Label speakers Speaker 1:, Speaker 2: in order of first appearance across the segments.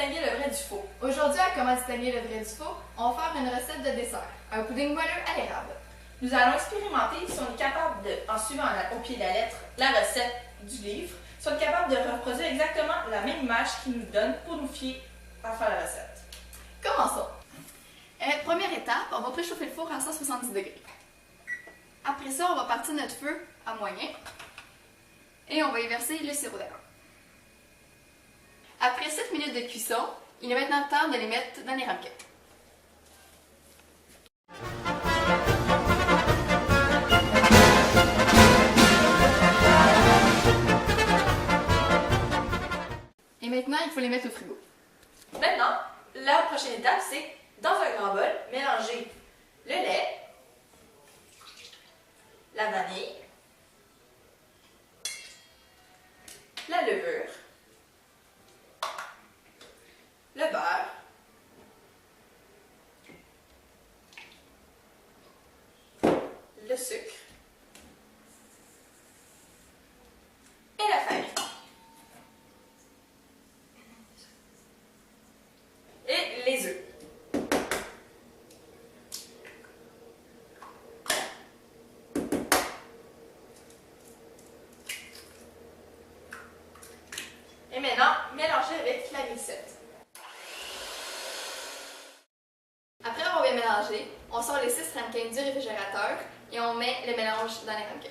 Speaker 1: distinguer le vrai du faux?
Speaker 2: Aujourd'hui, à Comment distinguer le vrai du faux, on va faire une recette de dessert, un pudding moelleux à l'érable.
Speaker 1: Nous allons expérimenter si on est capable de, en suivant au pied de la lettre la recette du livre, si on est capable de reproduire exactement la même image qu'il nous donne pour nous fier à faire la recette.
Speaker 2: Commençons. Première étape, on va préchauffer le four à 170 degrés. Après ça, on va partir notre feu à moyen et on va y verser le sirop d'érable. Après 7 minutes de cuisson, il est maintenant temps de les mettre dans les ramequins. Et maintenant, il faut les mettre au frigo.
Speaker 1: Maintenant, la prochaine étape, c'est dans un grand bol, mélanger le lait, la vanille, la levure, le beurre, le sucre et la farine. Et les œufs. Et maintenant, mélanger avec la mixette.
Speaker 2: Après avoir bien mélangé, on sort les 6 ramequins du réfrigérateur et on met le mélange dans les ramequins.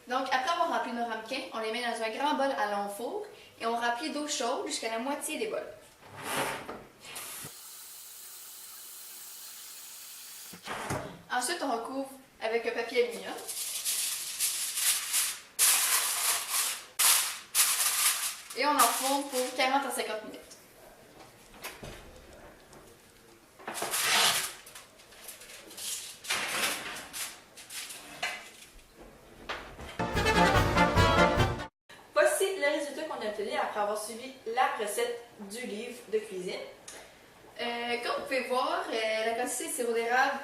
Speaker 2: Donc, après avoir rempli nos ramequins, on les met dans un grand bol à long four et on remplit d'eau chaude jusqu'à la moitié des bols. Ensuite, on recouvre avec un papier aluminium. Et on enfourne pour 40 à 50 minutes.
Speaker 1: Voici le résultat qu'on a obtenu après avoir suivi la recette du livre de cuisine.
Speaker 2: Comme vous pouvez voir, la quantité de sirop d'érable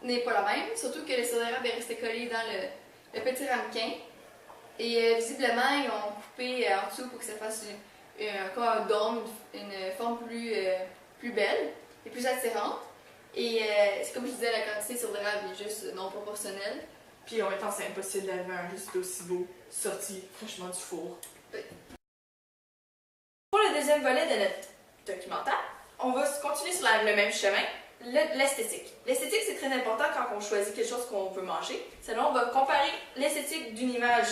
Speaker 2: n'est pas la même, surtout que le sirop d'érable est resté collé dans le petit ramequin. Et visiblement, ils ont coupé en dessous pour que ça fasse comme un dôme, une forme plus belle et plus attirante. Et c'est comme je disais, la quantité de sirop d'érable est juste non proportionnelle.
Speaker 1: Puis en même temps, c'est impossible d'avoir un résultat aussi beau sorti fraîchement du four.
Speaker 2: Oui.
Speaker 1: Pour le deuxième volet de notre documentaire, on va continuer sur le même chemin, l'esthétique. L'esthétique, c'est très important quand on choisit quelque chose qu'on veut manger. Sinon, on va comparer l'esthétique d'une image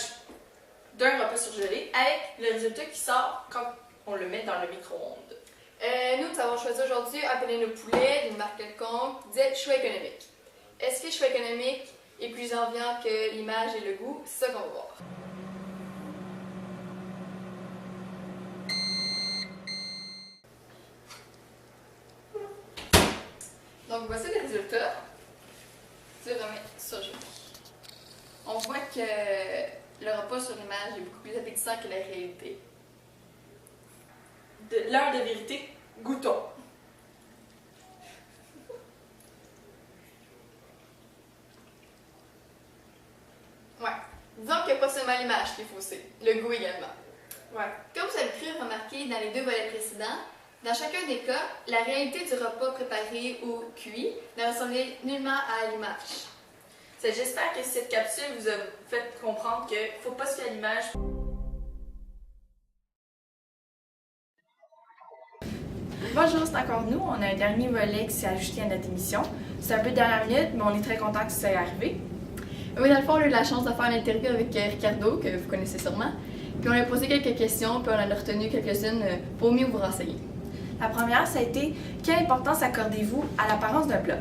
Speaker 1: d'un repas surgelé avec le résultat qui sort quand on le met dans le micro-ondes.
Speaker 2: Nous avons choisi aujourd'hui un penne au poulet d'une marque quelconque, disait choix économique. Est-ce que le choix économique est plus enviant que l'image et le goût? C'est ça qu'on va voir. Donc voici les résultats du remets surgelé. On voit que le repas sur l'image est beaucoup plus appétissant que la réalité.
Speaker 1: De l'heure de vérité, goûtons.
Speaker 2: Ouais. Disons qu'il n'y a pas seulement l'image qui est faussée, le goût également.
Speaker 1: Ouais.
Speaker 2: Comme vous avez pu remarquer dans les 2 volets précédents, dans chacun des cas, la réalité du repas préparé ou cuit ne ressemblait nullement à l'image.
Speaker 1: J'espère que cette capsule vous a fait comprendre qu'il ne faut pas se fier à l'image. Bonjour, c'est encore nous. On a un dernier volet qui s'est ajouté à notre émission. C'est un peu de dernière minute, mais on est très content que ça soit arrivé.
Speaker 2: Oui, dans le fond, on a eu la chance de faire une interview avec Ricardo, que vous connaissez sûrement. Puis on lui a posé quelques questions, puis on en a retenu quelques-unes pour mieux vous renseigner.
Speaker 1: La première, ça a été quelle importance accordez-vous à l'apparence d'un plat?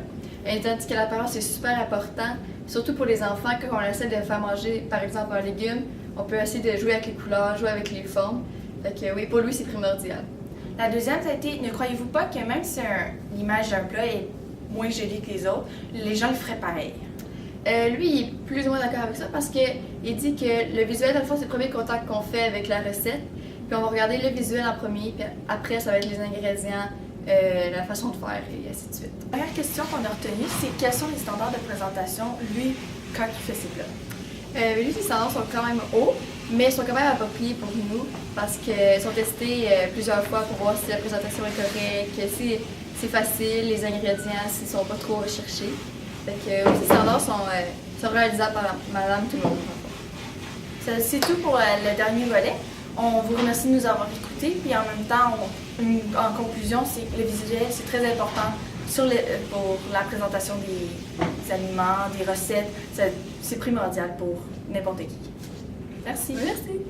Speaker 2: Tandis que l'apparence est super important, surtout pour les enfants, quand on essaie de faire manger, par exemple, un légume, on peut essayer de jouer avec les couleurs, jouer avec les formes. Fait que oui, pour lui, c'est primordial.
Speaker 1: La deuxième, ça a été ne croyez-vous pas que même si l'image d'un plat est moins jolie que les autres, les gens le feraient pareil?
Speaker 2: Lui, il est plus ou moins d'accord avec ça parce qu'il dit que le visuel, dans le fond, c'est le premier contact qu'on fait avec la recette. Puis on va regarder le visuel en premier, puis après, ça va être les ingrédients, la façon de faire et ainsi de suite.
Speaker 3: La première question qu'on a retenue, c'est quels sont les standards de présentation, lui, quand il fait ses plats?
Speaker 2: Lui, les standards sont quand même hauts, mais sont quand même appropriés pour nous parce qu'ils sont testés plusieurs fois pour voir si la présentation est correcte, si c'est facile, les ingrédients, s'ils sont pas trop recherchés. Fait que les standards sont réalisables par madame tout le monde.
Speaker 3: C'est tout pour le dernier volet. On vous remercie de nous avoir écoutés, puis en même temps, en conclusion, c'est que le visuel, c'est très important pour la présentation des aliments, des recettes. C'est primordial pour n'importe qui. Merci.
Speaker 2: Merci.